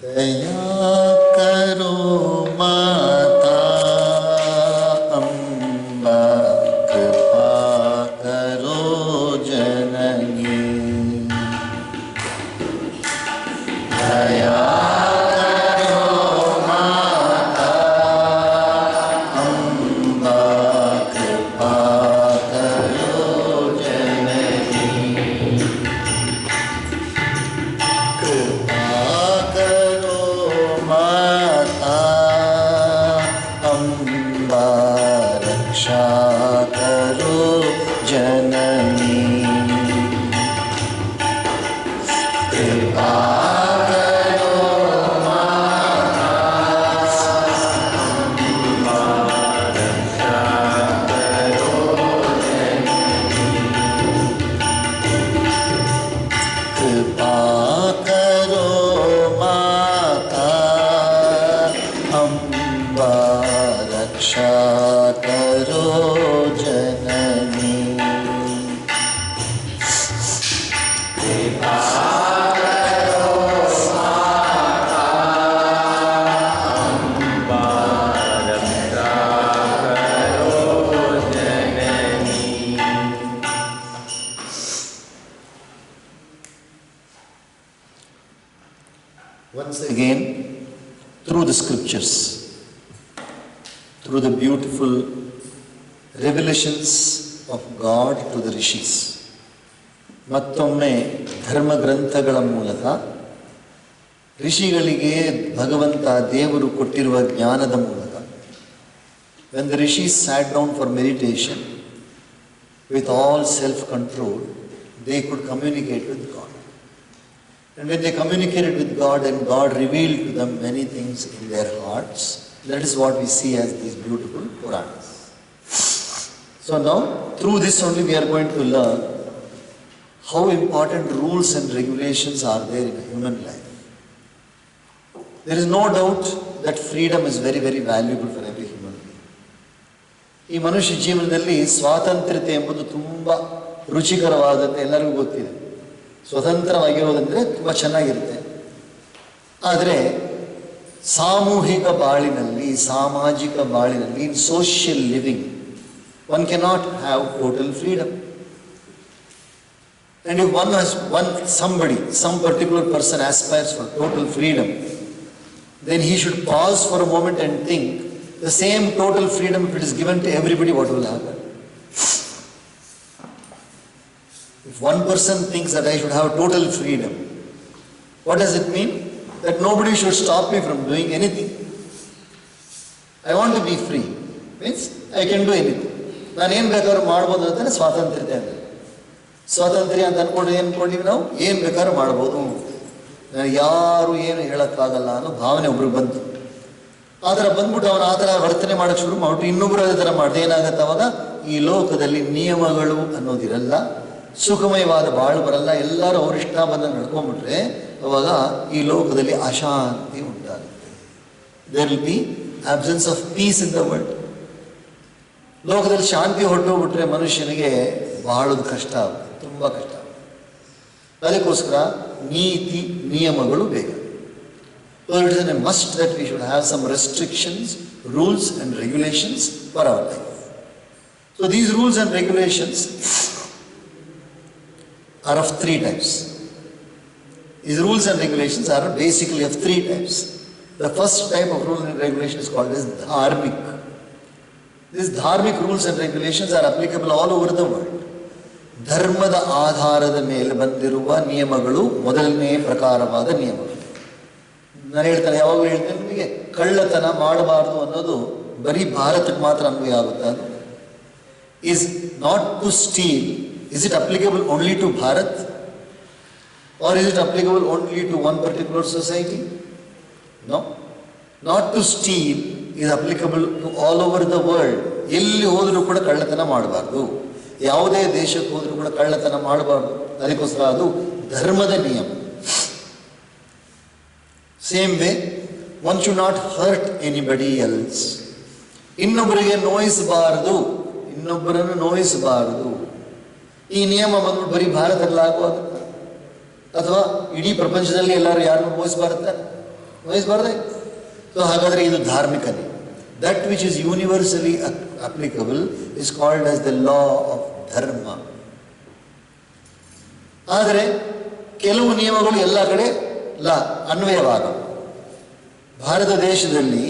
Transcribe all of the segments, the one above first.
दया करो माता अम्बा, कृपा करो जननी। दया करो माता अम्बा, कृपा करो जननी। कृपा करो माता अम्बा, रक्षा करो जननी। कृपा करो माता अम्बा, रक्षा करो जननी। कृपा करो माता अम्बा, रक्षा करो जननी। कृपा करो माता अम्बा, रक्षा करो जननी। Once again, through the scriptures, through the beautiful revelations of God to the rishis, ಮತ್ತೊಮ್ಮೆ ಧರ್ಮ ಗ್ರಂಥಗಳ ಮೂಲಕ ಋಷಿಗಳಿಗೆ ಭಗವಂತ ದೇವರು ಕೊಟ್ಟಿರುವ ಜ್ಞಾನದ ಮೂಲಕ, when the rishis sat down for meditation with all self-control, they could communicate with God. And when they communicated with God and God revealed to them many things in their hearts, that is what we see as these beautiful Puranas. So now, through this only we are going to learn how important rules and regulations are there in a human life. There is no doubt that freedom is very, very valuable for every human being. ಈ ಮನುಷ್ಯ ಜೀವನದಲ್ಲಿ ಸ್ವಾತಂತ್ರ್ಯತೆ ಎಂಬುದು ತುಂಬ ರುಚಿಕರವಾದಂತೆ ಎಲ್ಲರಿಗೂ ಗೊತ್ತಿದೆ. ಸ್ವತಂತ್ರವಾಗಿರೋದಂದರೆ ತುಂಬ ಚೆನ್ನಾಗಿರುತ್ತೆ. ಆದರೆ ಸಾಮೂಹಿಕ ಬಾಳಿನಲ್ಲಿ, ಸಾಮಾಜಿಕ ಬಾಳಿನಲ್ಲಿ, in social living, one cannot have total freedom. And if some particular person aspires for total freedom, then he should pause for a moment and think, the same total freedom, if it is given to everybody, what will happen? If one person thinks that I should have total freedom, what does it mean? That nobody should stop me from doing anything. I want to be free. Means I can do anything. ನಾನು ಏನು ಬೇಕಾದ್ರೂ ಮಾಡ್ಬೋದು ಅಂತಾನೆ ಸ್ವಾತಂತ್ರ್ಯತೆ ಅಂದರೆ. ಸ್ವಾತಂತ್ರ್ಯ ಅಂತ ಅಂದ್ಕೊಂಡ್ರೆ ಏನು ಅಂದ್ಕೊಂಡಿವಿ ನಾವು? ಏನು ಬೇಕಾದ್ರೂ ಮಾಡ್ಬೋದು, ನನಗೆ ಯಾರು ಏನು ಹೇಳೋಕ್ಕಾಗಲ್ಲ ಅನ್ನೋ ಭಾವನೆ ಒಬ್ರಿಗೆ ಬಂತು. ಆ ಥರ ಬಂದ್ಬಿಟ್ಟು ಅವನು ಆ ಥರ ವರ್ತನೆ ಮಾಡೋಕ್ಕೆ ಶುರು ಮಾಡ್ಬಿಟ್ಟು ಇನ್ನೊಬ್ಬರು ಅದೇ ಥರ ಮಾಡಿದೆ. ಏನಾಗುತ್ತೆ ಅವಾಗ? ಈ ಲೋಕದಲ್ಲಿ ನಿಯಮಗಳು ಅನ್ನೋದಿರಲ್ಲ, ಸುಖಮಯವಾದ ಬಾಳು ಬರಲ್ಲ. ಎಲ್ಲರೂ ಅವರಿಷ್ಟ ಬಂದ ನಡ್ಕೊಂಡ್ಬಿಟ್ರೆ ಅವಾಗ ಈ ಲೋಕದಲ್ಲಿ ಅಶಾಂತಿ ಉಂಟಾಗುತ್ತೆ. There will be absence of peace in the world. ಲೋಕದಲ್ಲಿ ಶಾಂತಿ ಹೊರಟೋಗ್ಬಿಟ್ರೆ ಮನುಷ್ಯನಿಗೆ ಬಹಳದು ಕಷ್ಟ ಆಗುತ್ತೆ, ತುಂಬ ಕಷ್ಟ ಆಗುತ್ತೆ. ಅದಕ್ಕೋಸ್ಕರ ನೀತಿ ನಿಯಮಗಳು ಬೇಕು. So it is a must that we should have some restrictions, rules and regulations for our life. So these rules and regulations are of three types. These rules and regulations are basically of three types. The first type of rule and regulation is called as dharmic. These dharmic rules and regulations are applicable all over the world. ಧರ್ಮದ ಆಧಾರದ ಮೇಲೆ ಬಂದಿರುವ ನಿಯಮಗಳು ಮೊದಲನೇ ಪ್ರಕಾರವಾದ ನಿಯಮಗಳು. ನಾನು ಯಾವಾಗಲೂ ಹೇಳ್ತೇನೆ ನಿಮಗೆ, ಕಳ್ಳತನ ಮಾಡಬಾರ್ದು ಅನ್ನೋದು ಬರೀ ಭಾರತಕ್ಕೆ ಮಾತ್ರ ಅನ್ವಯ ಆಗುತ್ತೆ. ಅದು is not to steal. Is it applicable only to Bharat? Or is it applicable only to one particular society? No. Not to steal is applicable to all over the world. ಎಲ್ಲಿ ಹೋದರೂ ಕೂಡ ಕಳ್ಳತನ ಮಾಡಬಾರ್ದು. ಯಾವುದೇ ದೇಶಕ್ಕೆ ಹೋದರೂ ಕೂಡ ಕಳ್ಳತನ ಮಾಡಬಾರ್ದು. ಅದಕ್ಕೋಸ್ಕರ ಅದು ಧರ್ಮದ ನಿಯಮ. Same way, one should not hurt anybody else. ಇನ್ನೊಬ್ಬರಿಗೆ ನೋಯಿಸಬಾರದು, ಇನ್ನೊಬ್ಬರನ್ನು ನೋಯಿಸಬಾರದು. ಈ ನಿಯಮ ಬಂದ್ಬಿಟ್ಟು ಬರೀ ಭಾರತದಲ್ಲಿ ಆಗುವಾಗ ಅಥವಾ ಇಡೀ ಪ್ರಪಂಚದಲ್ಲಿ ಎಲ್ಲರೂ ಯಾರನ್ನು ನೋಯಿಸಬಾರ್ದು? ವಹಿಸಬಾರ್ದೆ. ಸೊ ಹಾಗಾದರೆ ಇದು ಧಾರ್ಮಿಕ ನಿಯಮ. That which is universally applicable is called as the law of ಧರ್ಮ. ಆದರೆ ಕೆಲವು ನಿಯಮಗಳು ಎಲ್ಲ ಕಡೆ ಅನ್ವಯವಾಗ. ಭಾರತ ದೇಶದಲ್ಲಿ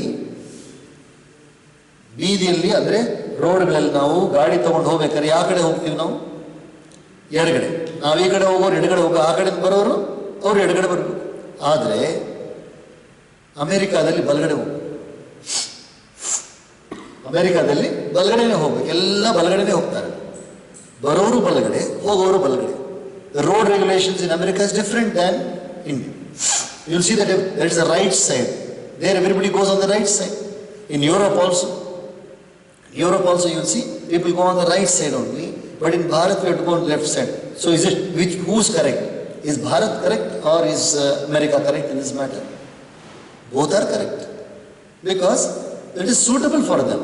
ಬೀದಿಯಲ್ಲಿ ಅಂದರೆ ರೋಡ್ಗಳಲ್ಲಿ ನಾವು ಗಾಡಿ ತಗೊಂಡು ಹೋಗ್ಬೇಕಾದ್ರೆ ಯಾವ ಕಡೆ ಹೋಗ್ತೀವಿ ನಾವು? ಎಡಗಡೆ. ನಾವು ಈ ಕಡೆ ಹೋಗೋರು ಎಡಗಡೆ ಹೋಗೋ, ಆ ಕಡೆ ಬರೋರು ಅವರು ಎಡಗಡೆ ಬರಬೇಕು. ಆದರೆ ಅಮೆರಿಕಾದಲ್ಲಿ ಬಲಗಡೆ ಹೋಗ್ಬೇಕು. ಅಮೆರಿಕಾದಲ್ಲಿ ಬಲಗಡೆನೇ ಹೋಗ್ಬೇಕು, ಎಲ್ಲ ಬಲಗಡೆನೇ ಹೋಗ್ತಾರೆ. ಬರೋರು ಬಲಗಡೆ, ಹೋಗೋರು ಬಲಗಡೆ. The road regulations in America is different than India. You'll see that there is a right side. There everybody goes on the right side. In Europe also you'll see people go on the right side only. But in Bharat we have to go on the left side. So is it who's correct? Is Bharat correct or is America correct in this matter? Both are correct because it is suitable for them.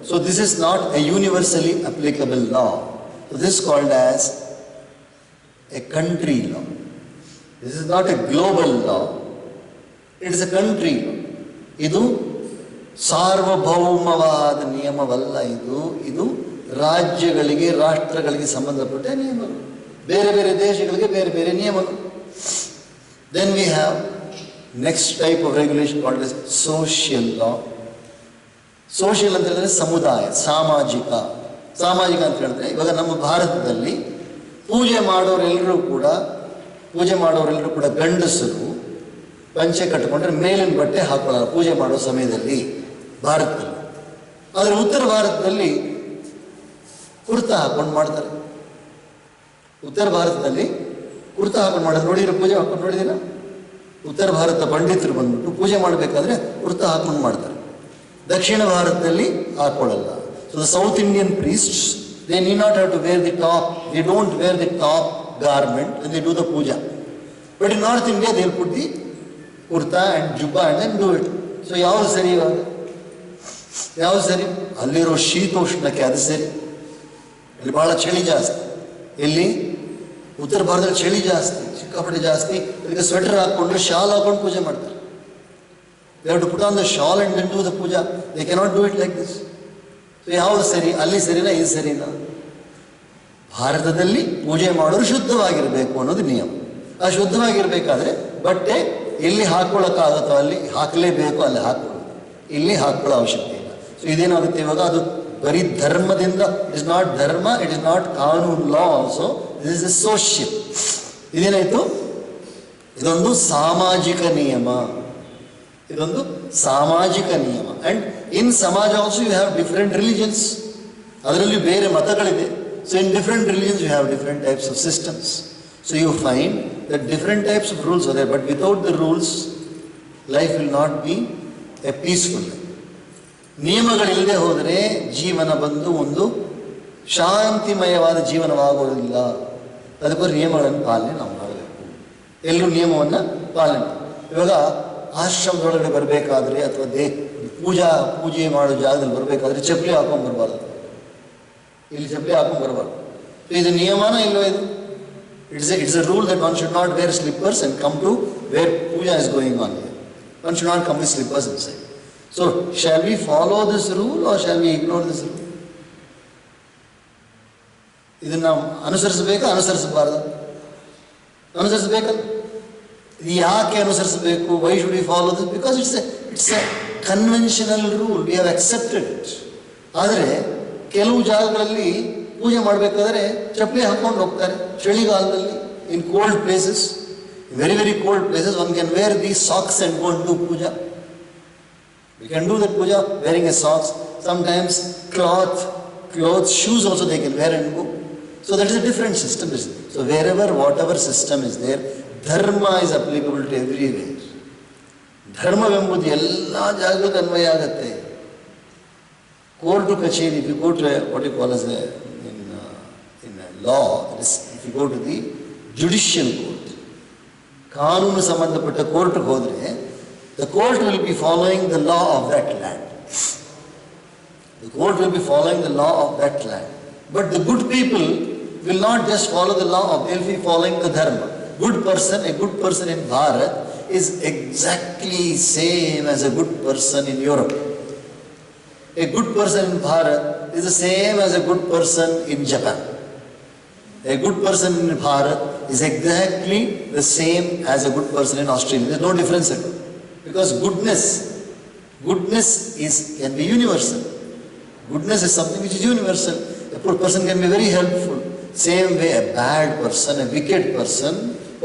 So this is not a universally applicable law. So this is called as a country law. This is not a global law. It is a country law. ಇದು ಸಾರ್ವಭೌಮವಾದ ನಿಯಮವಲ್ಲ. ಇದು ರಾಜ್ಯಗಳಿಗೆ, ರಾಷ್ಟ್ರಗಳಿಗೆ ಸಂಬಂಧಪಟ್ಟ ನಿಯಮಗಳು. ಬೇರೆ ಬೇರೆ ದೇಶಗಳಿಗೆ ಬೇರೆ ಬೇರೆ ನಿಯಮಗಳು. Then we have next type of regulation called as social law. Social ಅಂತ ಹೇಳಿದ್ರೆ ಸಮುದಾಯ, ಸಾಮಾಜಿಕ ಅಂತ ಹೇಳಿದ್ರೆ ಇವಾಗ ನಮ್ಮ ಭಾರತದಲ್ಲಿ ಪೂಜೆ ಮಾಡೋರೆಲ್ಲರೂ ಕೂಡ ಗಂಡಸರು ಪಂಚೆ ಕಟ್ಟಿಕೊಂಡ್ರೆ ಮೇಲಿನ ಬಟ್ಟೆ ಹಾಕೊಳ್ಳಲ್ಲ ಪೂಜೆ ಮಾಡೋ ಸಮಯದಲ್ಲಿ ಭಾರತದಲ್ಲಿ. ಆದರೆ ಉತ್ತರ ಭಾರತದಲ್ಲಿ ಕುರ್ತಾ ಹಾಕೊಂಡು ಮಾಡ್ತಾರೆ. ಉತ್ತರ ಭಾರತದಲ್ಲಿ ಕುರ್ತಾ ಹಾಕೊಂಡು ಮಾಡೋದು ನೋಡಿದ್ರೆ, ಪೂಜೆ ಹಾಕೊಂಡು ನೋಡಿದಿರ? ಉತ್ತರ ಭಾರತ ಪಂಡಿತರು ಬಂದ್ಬಿಟ್ಟು ಪೂಜೆ ಮಾಡಬೇಕಾದ್ರೆ ಕುರ್ತಾ ಹಾಕೊಂಡು ಮಾಡ್ತಾರೆ. ದಕ್ಷಿಣ ಭಾರತದಲ್ಲಿ ಹಾಕೊಳ್ಳಲ್ಲ. So the south Indian priests, they need not have to wear the top. They don't wear the top garment when they do the puja. But in North India, they'll put the kurta and jubba and then do it. So ಯಾವುದು ಸರಿ ಇವಾಗ? ಯಾವುದು ಸರಿ? ಅಲ್ಲಿರೋ ಶೀತೋಷ್ಣಕ್ಕೆ ಅದು ಸರಿ. ಇಲ್ಲಿ ಬಹಳ ಚಳಿ ಜಾಸ್ತಿ. ಇಲ್ಲಿ ಉತ್ತರ ಭಾರತದಲ್ಲಿ ಚಳಿ ಜಾಸ್ತಿ, ಸಿಕ್ಕಾಪಟ್ಟೆ ಜಾಸ್ತಿ. ಇದಕ್ಕೆ ಸ್ವೆಟರ್ ಹಾಕ್ಕೊಂಡು ಶಾಲ್ ಹಾಕೊಂಡು ಪೂಜೆ ಮಾಡ್ತಾರೆ. They have to put on the shawl and then do the puja. They cannot do it like this. So ಯಾವುದು ಸರಿ? ಅಲ್ಲಿ ಸರಿನಾ, ಇದು ಸರಿನಾ? ಭಾರತದಲ್ಲಿ ಪೂಜೆ ಮಾಡೋರು ಶುದ್ಧವಾಗಿರಬೇಕು ಅನ್ನೋದು ನಿಯಮ. ಆ ಶುದ್ಧವಾಗಿರಬೇಕಾದ್ರೆ ಬಟ್ಟೆ ಎಲ್ಲಿ ಹಾಕೊಳ್ಳೋಕ್ಕಾಗುತ್ತೋ ಅಲ್ಲಿ ಹಾಕಲೇಬೇಕು, ಅಲ್ಲಿ ಹಾಕೊಳ್ಳೋದು. ಇಲ್ಲಿ ಹಾಕೊಳ್ಳೋ ಅವಶ್ಯಕತೆ ಇಲ್ಲ. ಸೊ ಇದೇನಾಗುತ್ತೆ ಇವಾಗ? ಅದು ಬರೀ ಧರ್ಮದಿಂದ, it is not dharma, it is not kanoon law also, this is a social. ಇದೇನಾಯಿತು? ಇದೊಂದು ಸಾಮಾಜಿಕ ನಿಯಮ. ಇದೊಂದು ಸಾಮಾಜಿಕ ನಿಯಮ. And in samaj also you have different religions. ಅದರಲ್ಲಿ ಬೇರೆ ಮತಗಳಿದೆ. So in different religions you have different types of systems. So you find that different types of rules are there. But without the rules life will not be a peaceful life. ನಿಯಮಗಳಿಲ್ಲದೆ ಹೋದರೆ ಜೀವನ ಬಂದು ಒಂದು ಶಾಂತಿಮಯವಾದ ಜೀವನವಾಗೋದಿಲ್ಲ. ಅದಕ್ಕೋಸ್ಕರ ನಿಯಮಗಳನ್ನು ಪಾಲನೆ ನಾವು ಮಾಡಬೇಕು. ಎಲ್ಲರೂ ನಿಯಮವನ್ನು ಪಾಲನೆ ಮಾಡಿ. ಇವಾಗ ಆಶ್ರಮದೊಳಗಡೆ ಬರಬೇಕಾದ್ರೆ ಅಥವಾ ಪೂಜೆ ಮಾಡೋ ಜಾಗದಲ್ಲಿ ಬರಬೇಕಾದ್ರೆ ಚಪ್ಪಲಿ ಹಾಕೊಂಡು ಬರಬಾರ್ದು. ಇಲ್ಲಿ ಚಪ್ಪಲಿ ಹಾಕೊಂಡು ಬರಬಾರ್ದು. ಇದು ನಿಯಮನ ಇಲ್ಲೋ? ಇದು it's a rule that one should not wear slippers and come to where puja is going on here. One should not come with slippers inside. So shall we follow this rule or shall we ignore this rule? ಇದನ್ನು ನಾವು ಅನುಸರಿಸಬೇಕಾ, ಅನುಸರಿಸಬಾರ್ದು? ಅನುಸರಿಸಬೇಕಲ್ಲ. ಇದು ಯಾಕೆ ಅನುಸರಿಸಬೇಕು? Why should we follow this? Because it's a conventional rule, we have accepted it. ಆದರೆ ಕೆಲವು ಜಾಗಗಳಲ್ಲಿ ಪೂಜೆ ಮಾಡಬೇಕಾದ್ರೆ ಚಪ್ಪಲಿ ಹಾಕ್ಕೊಂಡು ಹೋಗ್ತಾರೆ. ಚಳಿಗಾಲದಲ್ಲಿ in cold places, very very cold places, one can wear the socks and go and do puja. We can do that puja wearing a socks. Sometimes clothes, shoes also they can wear and go. So that is a different system. So wherever, whatever system is there, dharma is applicable to everywhere. ಧರ್ಮವೆಂಬುದು ಎಲ್ಲ ಜಾಗಕ್ಕೂ ಅನ್ವಯ ಆಗುತ್ತೆ. Court ಕಚೇರಿ, if you go to what you call as in law, if you go to the judicial court, ಕಾನೂನು ಸಂಬಂಧಪಟ್ಟ ಕೋರ್ಟ್ಗೆ ಹೋದರೆ the court will be following the law of that land. The court will be following the law of that land. But the good people will not just follow the law of, they'll be following the dharma. good person, a good person in Bharat is exactly same as a good person in Europe. A good person in Bharat is the same as a good person in Japan. A good person in Bharat is exactly the same as a good person in Australia. There is no difference at all. Because goodness can be universal. Goodness is something which is universal. A poor person can be very helpful. Same way a bad person, a wicked person,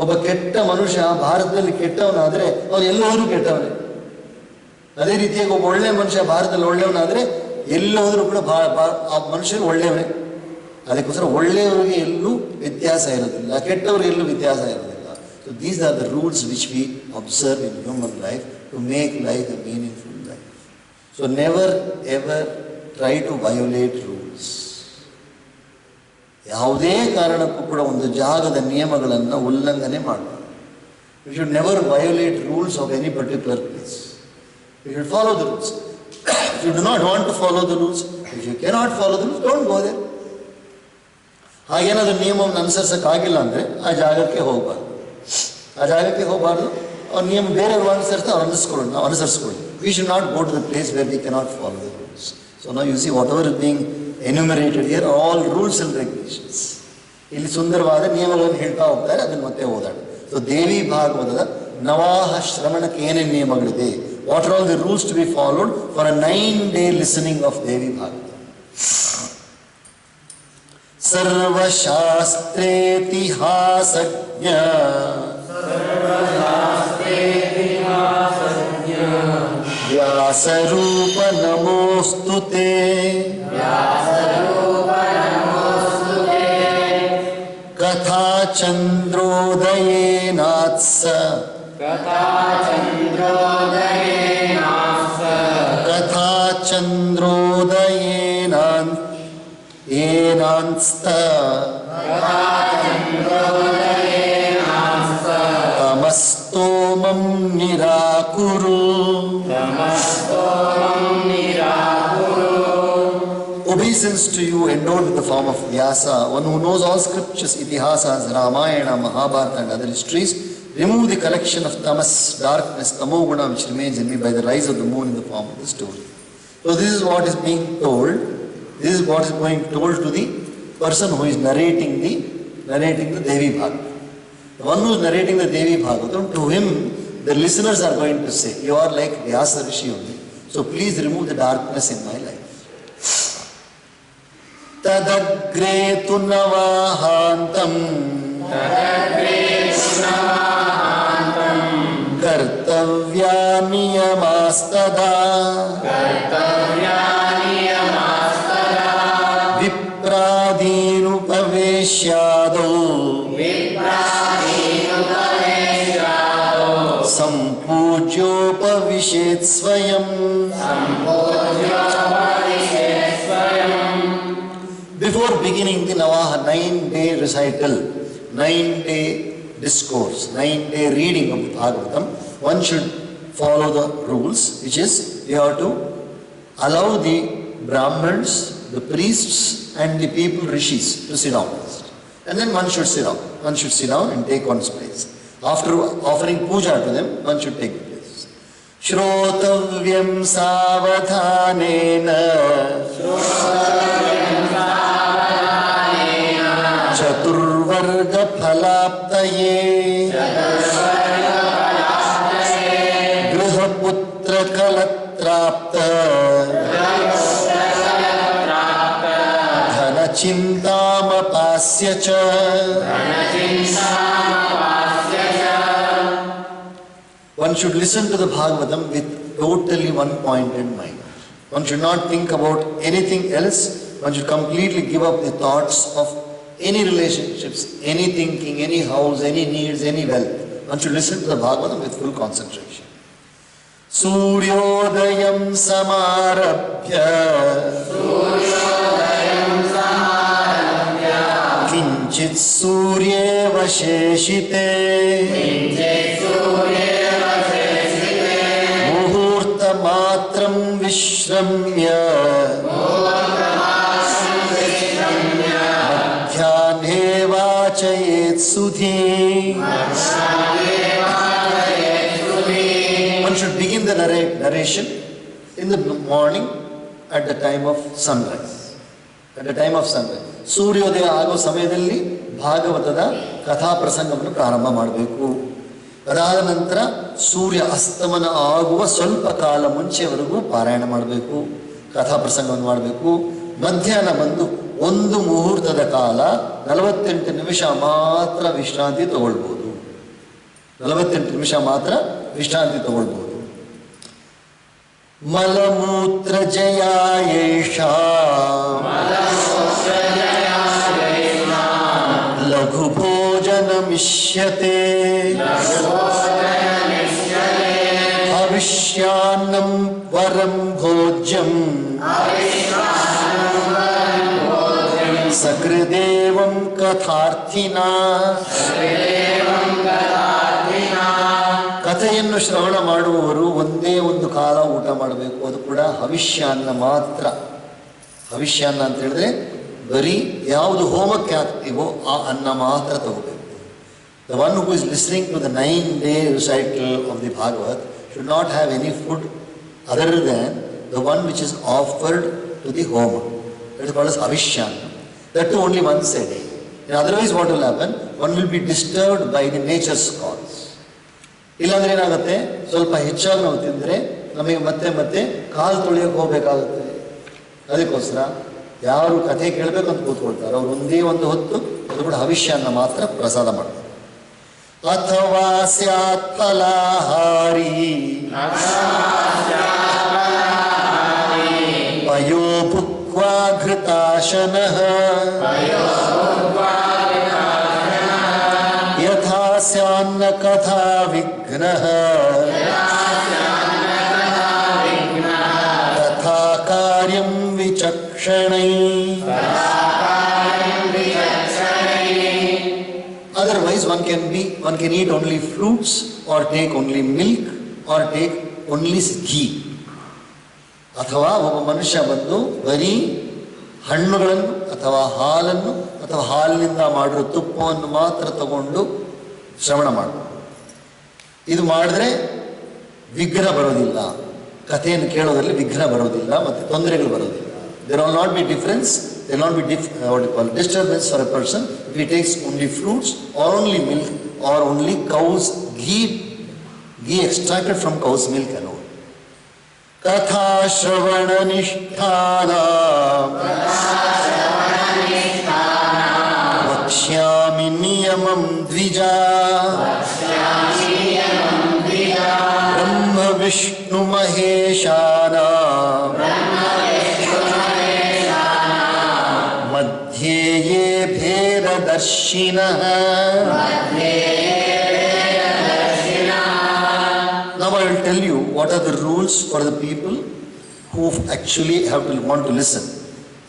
ಒಬ್ಬ ಕೆಟ್ಟ ಮನುಷ್ಯ ಭಾರತದಲ್ಲಿ ಕೆಟ್ಟವನಾದರೆ ಅವನು ಎಲ್ಲೋದ್ರೂ ಕೆಟ್ಟವನೇ. ಅದೇ ರೀತಿಯಾಗಿ ಒಬ್ಬ ಒಳ್ಳೆ ಮನುಷ್ಯ ಭಾರತದಲ್ಲಿ ಒಳ್ಳೆಯವನಾದರೆ ಎಲ್ಲೋದ್ರೂ ಕೂಡ ಆ ಮನುಷ್ಯರು ಒಳ್ಳೆಯವನೇ. ಅದಕ್ಕೋಸ್ಕರ ಒಳ್ಳೆಯವರಿಗೆ ಎಲ್ಲೂ ವ್ಯತ್ಯಾಸ ಇರೋದಿಲ್ಲ, ಕೆಟ್ಟವರಿಗೆ ಎಲ್ಲೂ ವ್ಯತ್ಯಾಸ ಇರೋದಿಲ್ಲ. So these are the rules which we observe in human life to make life a meaningful life. So never ever try to violate rules. ಯಾವುದೇ ಕಾರಣಕ್ಕೂ ಕೂಡ ಒಂದು ಜಾಗದ ನಿಯಮಗಳನ್ನು ಉಲ್ಲಂಘನೆ ಮಾಡಬಾರ್ದು. You should never violate rules of any particular place. You should follow the rules. If you do not want to follow the rules, if you cannot follow the rules, don't go there. ಹಾಗೇನಾದ್ರೂ ನಿಯಮವನ್ನು ಅನುಸರಿಸೋಕ್ಕಾಗಿಲ್ಲ ಅಂದರೆ ಆ ಜಾಗಕ್ಕೆ ಹೋಗಬಾರ್ದು. ಅವ್ರ ನಿಯಮ ಬೇರೆಯವರು ಅನುಸರಿಸ್ತಾ ಅವ್ರು ನಾವು ಅನುಸರಿಸ್ಕೊಳ್ಳಿ. We should not go to the place where we cannot follow the rules. So ನಾವು you see whatever is being enumerated here are all rules and regulations. ಇಲ್ಲಿ ಸುಂದರವಾದ ನಿಯಮಗಳನ್ನು ಹೇಳ್ತಾ ಹೋಗ್ತಾರೆ, ಅದನ್ನು ಮತ್ತೆ ಓದಾಡ. ಸೊ ದೇವಿ ಭಾಗವತದ ನವಾಹ ಶ್ರವಣಕ್ಕೆ ಏನೇನು ನಿಯಮಗಳಿದೆ, what are all the rules to be followed for a 9-day listening of Devi Bhagavata. ಸರ್ವಶಾಸ್ತ್ರೇತಿಹಾಸಜ್ಞ ವ್ಯಾಸರೂಪ ನಮೋಸ್ತುತೆ. ಕಥಾ ಚಂದ್ರೋದಯೇನಾತ್ಸ ಏನಾಂಸ್ತ ತಮಸ್ತೋಮಂ ನಿರಾಕುರು. Obeisance to you endowed with the form of Vyasa, one who knows all scriptures, Itihasas, Ramayana, Mahabharata and other histories, remove the collection of tamas, darkness, tamoguna which remains in me by the rise of the moon in the form of the story. So this is what is being told. This is what is being told to the person who is narrating the Devi Bhagavatam. The one who is narrating the Devi Bhagavatam, to him the listeners are going to say, you are like Vyasa Rishi only. So please remove the darkness in my life. तदग्रे तु नवाहान्तम् कर्तव्यानियमास्तदा विप्रादीनुपवेश्यादौ सम्पूज्योपविशेत् स्वयम्. Before beginning the Navaha 9-day recital, 9-day discourse, 9-day reading of the Bhagavatam, one should follow the rules, which is you have to allow the Brahmins, the priests and the people, rishis, to sit down first. And then one should sit down. One should sit down and take one's place. After offering puja to them, one should take the place. Shrotavyam savadhanena चतुर्वर्ग फलाप्तये गृहपुत्र कलत्राप्त धन चिन्तामपास्य च. One should listen to the Bhagavatam with totally one point in mind. One should not think about anything else. One should completely give up the thoughts of any relationships, any thinking, any house, any needs, any wealth. One should listen to the Bhagavatam with full concentration. Suryodayam samarabhya kinchit surye vasheshite muhurta matram vishramya ध्याने वाचयेत् sudhi. One should begin the narration in the morning at the time of sunrise. At the time of sunrise. ಸೂರ್ಯೋದಯ ಆಗೋ ಸಮಯದಲ್ಲಿ ಭಾಗವತದ ಕಥಾ ಪ್ರಸಂಗವನ್ನು ಪ್ರಾರಂಭ ಮಾಡಬೇಕು. ಅದಾದ ನಂತರ ಸೂರ್ಯ ಅಸ್ತಮನ ಆಗುವ ಸ್ವಲ್ಪ ಕಾಲ ಮುಂಚೆವರೆಗೂ ಪಾರಾಯಣ ಮಾಡಬೇಕು, ಕಥಾ ಪ್ರಸಂಗವನ್ನು ಮಾಡಬೇಕು. ಮಧ್ಯಾಹ್ನ ಬಂದು ಒಂದು ಮುಹೂರ್ತದ ಕಾಲ 48 ನಿಮಿಷ ಮಾತ್ರ ವಿಶ್ರಾಂತಿ ತಗೊಳ್ಬೋದು. 48 ನಿಮಿಷ ಮಾತ್ರ ವಿಶ್ರಾಂತಿ ತಗೊಳ್ಬೋದು. ಮಲಮೂತ್ರ ಜಯಾಯೇಷ ಲಘು ಭೋಜನ ಮಿಷ್ಯತೆ ಹವಿಷ್ಯಾನ್ನಂ ವರಂ ಭೋಜ್ಯಂ ಸಕೃದೇವಂ ಕಥಾರ್ಥಿನಾ. ಕಥೆಯನ್ನು ಶ್ರವಣ ಮಾಡುವವರು ಒಂದೇ ಒಂದು ಕಾಲ ಊಟ ಮಾಡಬೇಕು, ಅದು ಕೂಡ ಹವಿಷ್ಯಾನ್ನ ಮಾತ್ರ. ಹವಿಷ್ಯಾನ್ನ ಅಂತ ಹೇಳಿದ್ರೆ ಬರೀ ಯಾವುದು ಹೋಮಕ್ಕೆ ಹಾಕ್ತೀವೋ ಆ ಅನ್ನ ಮಾತ್ರ ತಗೋಬೇಕು. The one who is listening to the 9-day recital of the Bhagavat should not have any food other than the one which is offered to the homa. That is called as Avishyanna. That too only once a day. And otherwise what will happen? One will be disturbed by the nature's calls. ಇಲ್ಲಾಂದ್ರೆ ಏನಾಗುತ್ತೆ, ಸ್ವಲ್ಪ ಹೆಚ್ಚಾಗಿ ನಾವು ತಿಂದರೆ ನಮಗೆ ಮತ್ತೆ ಮತ್ತೆ ಕಾಲು ತೊಳೆಯೋಕೆ ಹೋಗಬೇಕಾಗುತ್ತೆ. ಅದಕ್ಕೋಸ್ಕರ ಯಾರು ಕಥೆ ಕೇಳಬೇಕಂತ ಕೂತ್ಕೊಳ್ತಾರೆ ಅವ್ರು ಒಂದೇ ಒಂದು ಹೊತ್ತು ಅದು ಕೂಡ ಹವಿಷ್ಯಾನ್ನ ಮಾತ್ರ ಪ್ರಸಾದ ಮಾಡ್ತಾರೆ. ಅಥವಾ ಸ್ಯಾತ್ ಫಲಾಹಾರಿ ಪಯೋ ಭುಕ್ವಾ ಘೃತಾಶನಃ ಯಥಾ ಸ್ಯಾನ್ನ ಕಥಾ ವಿಘ್ನಃ ತಥಾ ಕಾರ್ಯಂ ವಿಚಕ್ಷಣೈ. Otherwise one can eat only fruits or take only milk or take only ghee. ಅಥವಾ ಒಬ್ಬ ಮನುಷ್ಯ ಬಂದು ಬರೀ ಹಣ್ಣುಗಳನ್ನು ಅಥವಾ ಹಾಲನ್ನು ಅಥವಾ ಹಾಲಿನಿಂದ ಮಾಡಿರೋ ತುಪ್ಪವನ್ನು ಮಾತ್ರ ತಗೊಂಡು ಶ್ರವಣ ಮಾಡಬೇಕು. ಇದು ಮಾಡಿದ್ರೆ ವಿಘ್ನ ಬರೋದಿಲ್ಲ, ಕಥೆಯನ್ನು ಕೇಳೋದ್ರಲ್ಲಿ ವಿಘ್ನ ಬರೋದಿಲ್ಲ ಮತ್ತು ತೊಂದರೆಗಳು ಬರೋದಿಲ್ಲ. There will not be difference, there will not be disturbance for a person if he takes only fruits or only milk or only cow's ghee extracted from cow's milk alone. Katha shravana nisthana vakshyami niyamam dvija brahma vishnu maheshana madhye ye bhedadarshinaha. Now I will tell you what are the rules for the people who actually have to want to listen.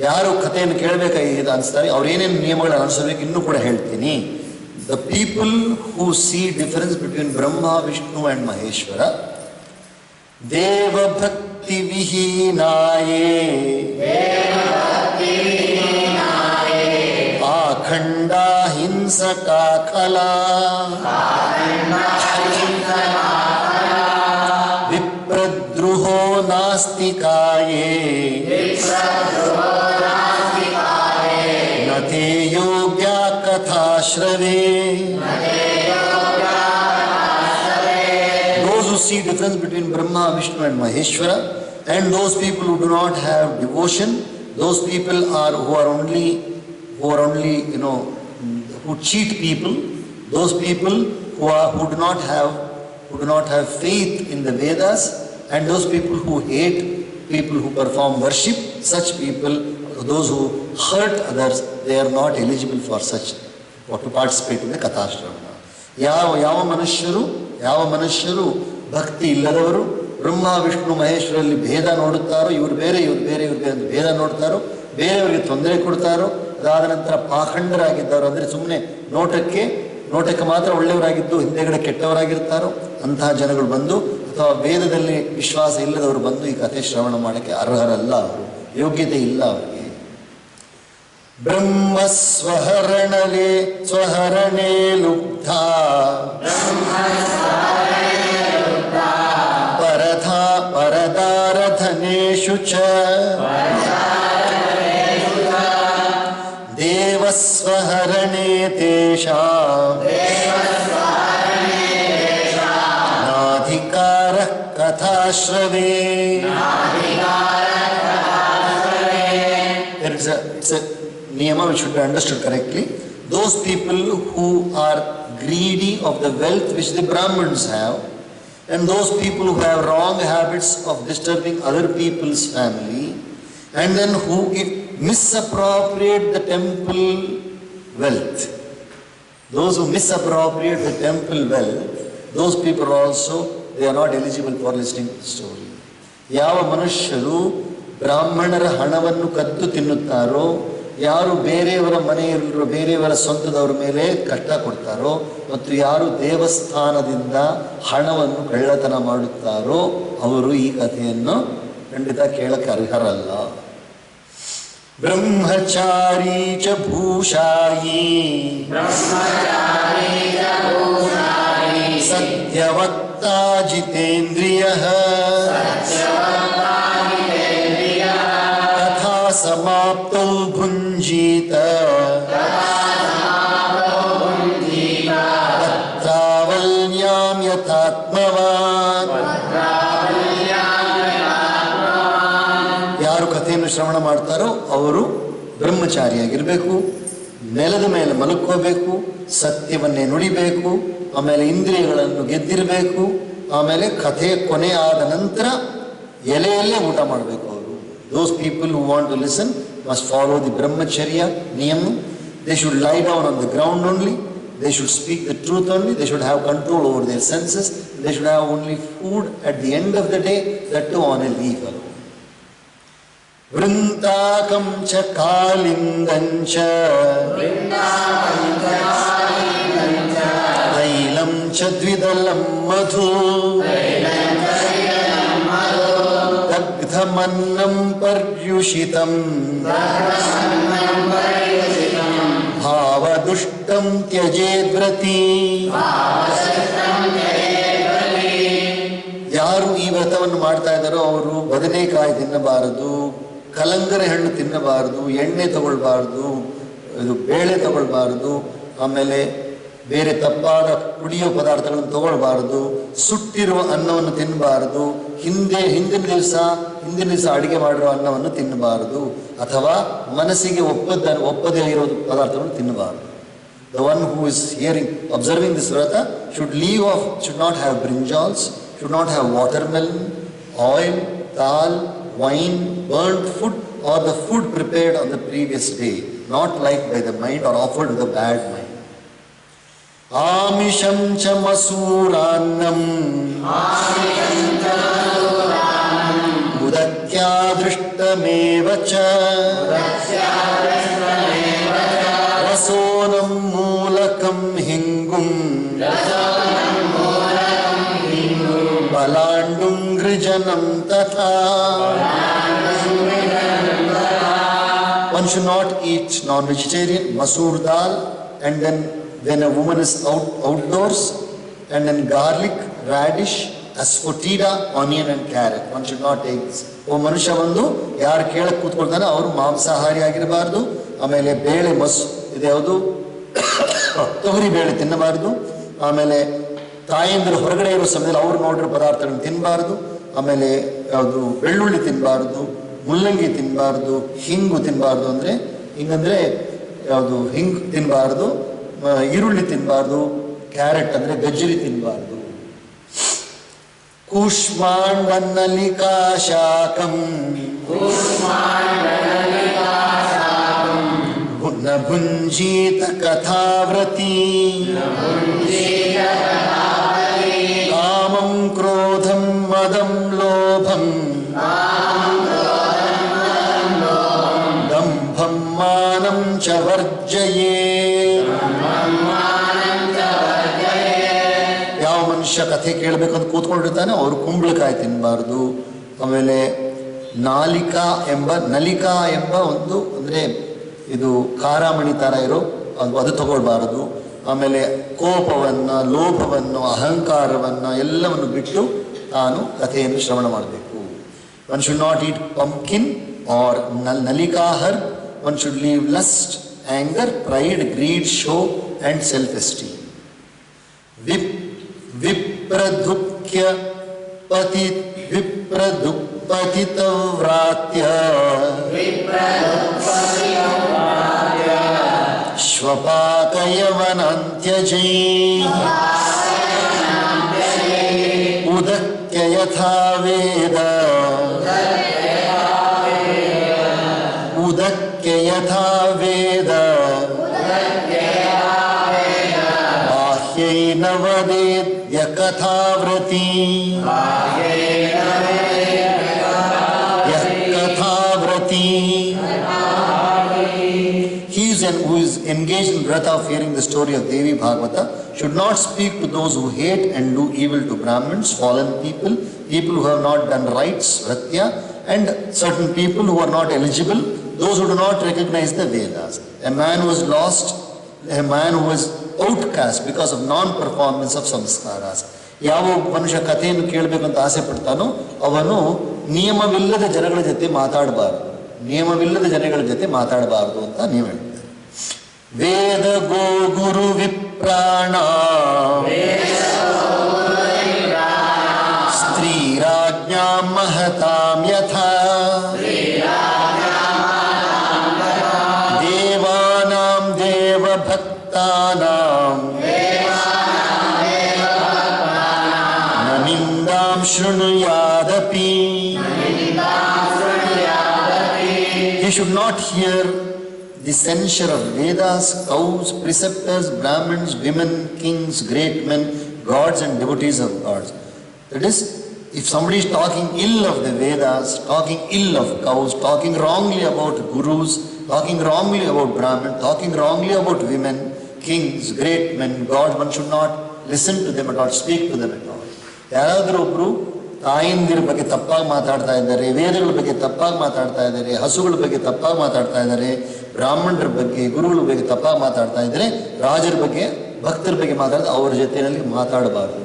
ಯಾರು ಕಥೆಯನ್ನು ಕೇಳಬೇಕಾಗಿದೆ ಅನಿಸ್ತಾರೆ ಅವ್ರು ಏನೇನು ನಿಯಮಗಳನ್ನು ಅನುಸರಿಸಬೇಕು ಇನ್ನೂ ಕೂಡ ಹೇಳ್ತೀನಿ. The people who see difference between Brahma, Vishnu and Maheshwara, Deva Bhakti Vihinaye Akhanda Hinsaka Kala Vipradruho Nastikaye Nate Yogya Kathashrave. Those who see difference between Brahma, Vishnu and Maheshwara, and those people who do not have devotion, those people who are only who cheat people, those people who do not have faith in the Vedas, and those people who hate people who perform worship, such people, those who hurt others, they are not eligible for such or to participate in the Kathashravana. ಯಾವ ಮನುಷ್ಯರು ಭಕ್ತಿ ಇಲ್ಲದವರು ಬ್ರಹ್ಮ ವಿಷ್ಣು ಮಹೇಶ್ವರಲ್ಲಿ ಭೇದ ನೋಡುತ್ತಾರೋ, ಇವರು ಬೇರೆ ಅಂತ ಭೇದ ನೋಡ್ತಾರೋ, ಬೇರೆಯವರಿಗೆ ತೊಂದರೆ ಕೊಡ್ತಾರೋ, ಅದಾದ ನಂತರ ಪಾಖಂಡರಾಗಿದ್ದಾರೋ, ಅಂದರೆ ಸುಮ್ಮನೆ ನೋಟಕ್ಕೆ ಮಾತ್ರ ಒಳ್ಳೆಯವರಾಗಿದ್ದು ಹಿಂದೆಗಡೆ ಕೆಟ್ಟವರಾಗಿರ್ತಾರೋ ಅಂತಹ ಜನಗಳು ಬಂದು, ಅಥವಾ ವೇದದಲ್ಲಿ ವಿಶ್ವಾಸ ಇಲ್ಲದವರು ಬಂದು ಈ ಕಥೆ ಶ್ರವಣ ಮಾಡೋಕ್ಕೆ ಅರ್ಹರಲ್ಲ, ಅವರು ಯೋಗ್ಯತೆ ಇಲ್ಲ ಅವರಿಗೆ. ಬ್ರಹ್ಮ ಸ್ವಹರಣೆ ಲುಬ್ಧ ಪರದಾರಧನೇಷು ಚ ದೇವಸ್ವಹರಣೆ ತೇಷಾಂ ನಾಧಿಕಾರಃ ಕಥಾಶ್ರವೇ. It's a niyama which should be understood correctly. Those people who are greedy of the wealth which the Brahmins have, and those people who have wrong habits of disturbing other people's family, and then who misappropriate the temple wealth. Those who misappropriate the temple wealth, those people also, they are not eligible for listening to the story. ಯಾವ ಮನುಷ್ಯರು ಬ್ರಾಹ್ಮಣರ ಹಣವನ್ನು ಕದ್ದು ತಿನ್ನುತ್ತಾರೋ, ಯಾರು ಬೇರೆಯವರ ಮನೆಯಲ್ಲಿರುವ ಬೇರೆಯವರ ಸ್ವಂತದವರ ಮೇಲೆ ಕಷ್ಟ ಕೊಡ್ತಾರೋ, ಮತ್ತು ಯಾರು ದೇವಸ್ಥಾನದಿಂದ ಹಣವನ್ನು ಕಳ್ಳತನ ಮಾಡುತ್ತಾರೋ ಅವರು ಈ ಕಥೆಯನ್ನು ಖಂಡಿತ ಕೇಳಕ್ಕೆ ಅರ್ಹರಲ್ಲ. ಬ್ರಹ್ಮಚಾರಿ ಚ ಭೂಷಾಯಿ ಸತ್ಯವಕ್ತಾ ಜಿತೇಂದ್ರಿಯಃ ಕಥಾ ಸಮಾಪ್ತೌ ಭುಂಜೀತ ತತ್ರಾವಲ್ಯಾಂ ಯಥಾತ್ಮವಾನ್. ಯಾರು ಕಥೆಯನ್ನು ಶ್ರವಣ ಮಾಡ್ತಾರೋ ಅವರು ಬ್ರಹ್ಮಚಾರಿಯಾಗಿರಬೇಕು, ನೆಲದ ಮೇಲೆ ಮಲಕ್ಕೋಬೇಕು, ಸತ್ಯವನ್ನೇ ನುಡಿಬೇಕು, ಆಮೇಲೆ ಇಂದ್ರಿಯಗಳನ್ನು ಗೆದ್ದಿರಬೇಕು, ಆಮೇಲೆ ಕಥೆಯ ಕೊನೆ ಆದ ನಂತರ ಎಲೆಯಲ್ಲೇ ಊಟ ಮಾಡಬೇಕು ಅವರು. Those people who want to listen must follow the brahmacharya niyam. They should lie down on the ground only. They should speak the truth only. They should have control over their senses. They should have only food at the end of the day, that too on a leaf alone. Vrintakam cha kalindam cha tailam cha dvidalam madhu dagdhamannam paryushitam bhavadushtam tyajedvrati. ಯಾರು ಈ ವ್ರತವನ್ನು ಮಾಡ್ತಾ ಇದ್ದಾರೋ ಅವರು ಬದನೆಕಾಯಿ ತಿನ್ನಬಾರದು, ಕಲಂಗರೆ ಹಣ್ಣು ತಿನ್ನಬಾರದು, ಎಣ್ಣೆ ತಗೊಳ್ಬಾರ್ದು, ಇದು ಬೇಳೆ ತಗೊಳ್ಬಾರ್ದು, ಆಮೇಲೆ ಬೇರೆ ತಪ್ಪಾದ ಕುಡಿಯೋ ಪದಾರ್ಥಗಳನ್ನು ತಗೊಳ್ಬಾರ್ದು, ಸುಟ್ಟಿರುವ ಅನ್ನವನ್ನು ತಿನ್ನಬಾರದು, ಹಿಂದಿನ ದಿವಸ ಅಡಿಗೆ ಮಾಡಿರೋ ಅನ್ನವನ್ನು ತಿನ್ನಬಾರದು, ಅಥವಾ ಮನಸ್ಸಿಗೆ ಒಪ್ಪದೇ ಇರೋ ಪದಾರ್ಥಗಳನ್ನು ತಿನ್ನಬಾರದು. The one who is observing this vrata should not have brinjals, should not have watermelon, oil, dal, wine, burnt food, or the food prepared on the previous day, not liked by the mind or offered with a bad mind. Amisham cha masurannam udakya drishtameva cha rasonam moolakam hingum balandum grijanam tatha. One should not eat non-vegetarian, masoor dal, and then when a woman is outdoors, and then garlic, radish, asafoetida, onion and carrot. One should not take this. ಓ ಮನುಷ್ಯ ಬಂದು ಯಾರು ಕೇಳಕ್ಕೆ ಕೂತ್ಕೊಳ್ತಾನೆ ಅವರು ಮಾಂಸಾಹಾರಿ ಆಗಿರಬಾರ್ದು. ಆಮೇಲೆ ಬೇಳೆ ಇದು ಯಾವುದು ತೊಗರಿ ಬೇಳೆ ತಿನ್ನಬಾರ್ದು. ಆಮೇಲೆ ತಾಯಂದಿರು ಹೊರಗಡೆ ಇರೋ ಸಮಯದಲ್ಲಿ ಅವ್ರು ನೋಡಿರೋ ಪದಾರ್ಥಗಳನ್ನು ತಿನ್ನಬಾರ್ದು. ಆಮೇಲೆ ಯಾವುದು ಬೆಳ್ಳುಳ್ಳಿ ತಿನ್ನಬಾರ್ದು, ಮುಲ್ಲಂಗಿ ತಿನ್ನಬಾರ್ದು, ಹಿಂಗು ತಿನ್ನಬಾರ್ದು. ಹಿಂಗಂದ್ರೆ ಯಾವುದು ಹಿಂಗ್ ತಿನ್ನಬಾರ್ದು, ಈರುಳ್ಳಿ ತಿನ್ನಬಾರ್ದು, ಕ್ಯಾರೆಟ್ ಅಂದರೆ ಗಜ್ಜರಿ ತಿನ್ನಬಾರ್ದು. ಕೂಷ್ಮಾಂಡನಲಿಕಾ ಶಾಕಂ ನ ಭುಂಜೀತ ಕಥಾವ್ರತಿ ಕಾಮಂ ಕ್ರೋಧಂ ಮದಂ ಲೋಭಂ ದಂಭಂ ಮಾನಂ ಚ ವರ್ಜಯೇ. ಯಾವ ಮನುಷ್ಯ ಕಥೆ ಕೇಳಬೇಕಂತ ಕೂತ್ಕೊಂಡಿರ್ತಾನೆ ಅವರು ಕುಂಬಳಕಾಯಿ ತಿನ್ನಬಾರ್ದು. ಆಮೇಲೆ ನಲಿಕಾ ಎಂಬ ಒಂದು ಅಂದರೆ ಇದು ಖಾರಾಮಣಿ ಥರ ಇರೋ ಅದು ತಗೊಳ್ಬಾರದು. ಆಮೇಲೆ ಕೋಪವನ್ನು, ಲೋಭವನ್ನು, ಅಹಂಕಾರವನ್ನು ಎಲ್ಲವನ್ನು ಬಿಟ್ಟು ತಾನು ಕಥೆಯನ್ನು ಶ್ರವಣ ಮಾಡಬೇಕು. One should not eat pumpkin or nalika herb. One should leave lust, anger, pride, greed, show and self-esteem. Vipradukya patitavratya Shvapakayavanantyajai Udakya yatha veda Udakya yatha veda Bahyena vadedya kathavrati Yakathavrati. Who is engaged in vrata of hearing the story of Devi Bhagavata should not speak to those who hate and do evil to Brahmins, fallen people, people who have not done rites, vratya, and certain people who are not eligible, those who do not recognize the Vedas. A man who is lost, a man who is outcast because of non-performance of samskaras. ಯಾವ ಮನುಷ್ಯ ಕಥೆಯನ್ನು ಕೇಳಬೇಕಂತ ಆಸೆ ಪಡ್ತಾನೋ ಅವನು ನಿಯಮವಿಲ್ಲದ ಜನಗಳ ಜೊತೆ ಮಾತಾಡಬಾರದು, ನಿಯಮವಿಲ್ಲದ ಜನಗಳ ಜೊತೆ ಮಾತಾಡಬಾರದು ಅಂತ ನೀವು ಹೇಳ್ತೀರಿ. ವೇದ ಗೋ ಗುರು ವಿಪ್ರಾಣ ಸ್ತ್ರೀರಾಜ್ಞಾಂ ಮಹತಾಂ ಯಥಾ ದೇವಾನಾಂ ದೇವಭಕ್ತಾನಾಂ ನ ನಿಂದಾಂ ಶೃಣುಯಾದಪಿ. He should not hear the censure of Vedas, cows, preceptors, Brahmins, women, kings, great men, gods and devotees of gods. That is, if somebody is talking ill of the Vedas, talking ill of cows, talking wrongly about gurus, talking wrongly about Brahmins, talking wrongly about women, kings, great men, gods, one should not listen to them at all, speak to them at all. ಯಾರಾದರೂ ಒಬ್ಬರು ತಾಯಿಂದಿರ ಬಗ್ಗೆ ತಪ್ಪಾಗಿ ಮಾತಾಡ್ತಾ ಇದ್ದಾರೆ, ವೇದಗಳ ಬಗ್ಗೆ ತಪ್ಪಾಗಿ ಮಾತಾಡ್ತಾ ಇದ್ದಾರೆ, ಹಸುಗಳ ಬಗ್ಗೆ ತಪ್ಪಾಗಿ ಮಾತಾಡ್ತಾ ಇದ್ದಾರೆ, ಬ್ರಾಹ್ಮಣರ ಬಗ್ಗೆ, ಗುರುಗಳ ಬಗ್ಗೆ ತಪ್ಪಾಗಿ ಮಾತಾಡ್ತಾ ಇದ್ದಾರೆ, ರಾಜರ ಬಗ್ಗೆ, ಭಕ್ತರ ಬಗ್ಗೆ ಮಾತಾಡಿದ್ರೆ ಅವ್ರ ಜೊತೆಯಲ್ಲಿ ಮಾತಾಡಬಾರದು.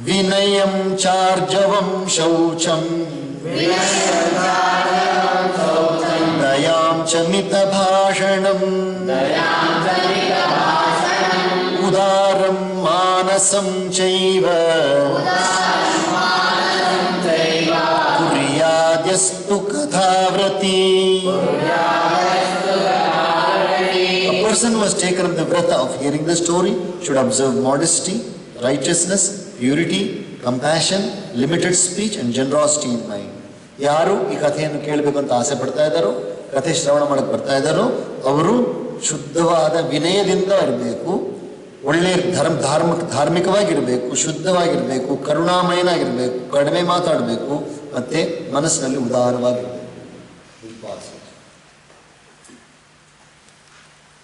ವಿನಯಂ ಚಾರ್ಜವಂ ಶೌಚಂ ದಯಾಂ ಚ ಮಿತ ಭಾಷಣಂ ಉದಾರಂ ಮಾನಸಂ ಚೈವ ಕುರ್ಯಾದ್ಯಸ್ತು ಕಥಾವ್ರತಿ. A person who has taken up the vrata of hearing the story should observe modesty, righteousness, purity, compassion, limited speech and generosity in mind. ಯಾರು ಈ ಕಥೆಯನ್ನು ಕೇಳಬೇಕು ಅಂತ ಆಸೆ ಪಡ್ತಾ ಇದ್ದಾರೋ, ಕಥೆ ಶ್ರವಣ ಮಾಡಕ್ಕೆ ಬರ್ತಾ ಇದ್ದಾರೋ ಅವರು ಶುದ್ಧವಾದ ವಿನಯದಿಂದ ಇರಬೇಕು, ಒಳ್ಳೆಯ ಧಾರ್ಮಿಕವಾಗಿರಬೇಕು, ಶುದ್ಧವಾಗಿರಬೇಕು, ಕರುಣಾಮಯನಾಗಿರಬೇಕು, ಕಡಿಮೆ ಮಾತಾಡಬೇಕು, ಮತ್ತೆ ಮನಸ್ಸಿನಲ್ಲಿ ಉದಾರವಾಗಿರಬೇಕು.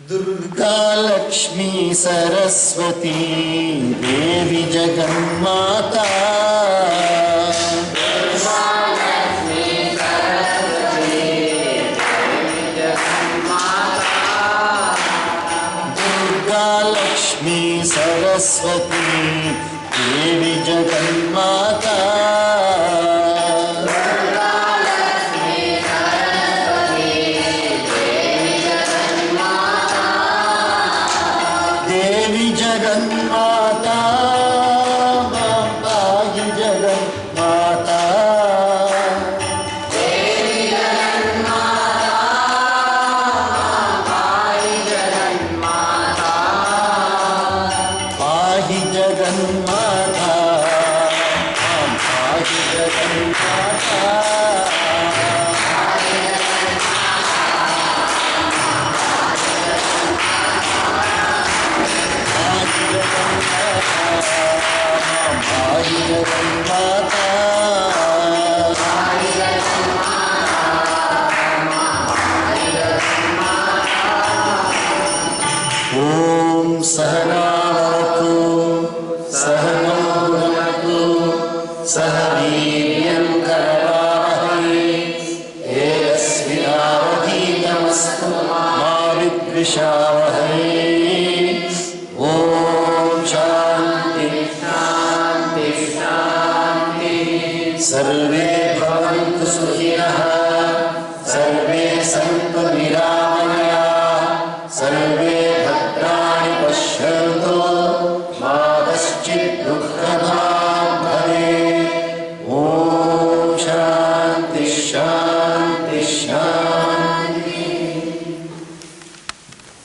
ದುರ್ಗಾ ಲಕ್ಷ್ಮೀ ಸರಸ್ವತಿ ದೇವಿ ಜಗನ್ಮಾತಾ लक्ष्मी सरस्वती देवी जगन्माता देवी जगन्माता पाहि जगन्माता सहना भवतु सहना विद्विषावहै। ओम शांति शांति शांति। सर्वे भवन्तु सुखिनः, सर्वे सन्तु निरामयाः, सर्वे भद्राणि पश्यन्तु मा कश्चित् दुःखभाग्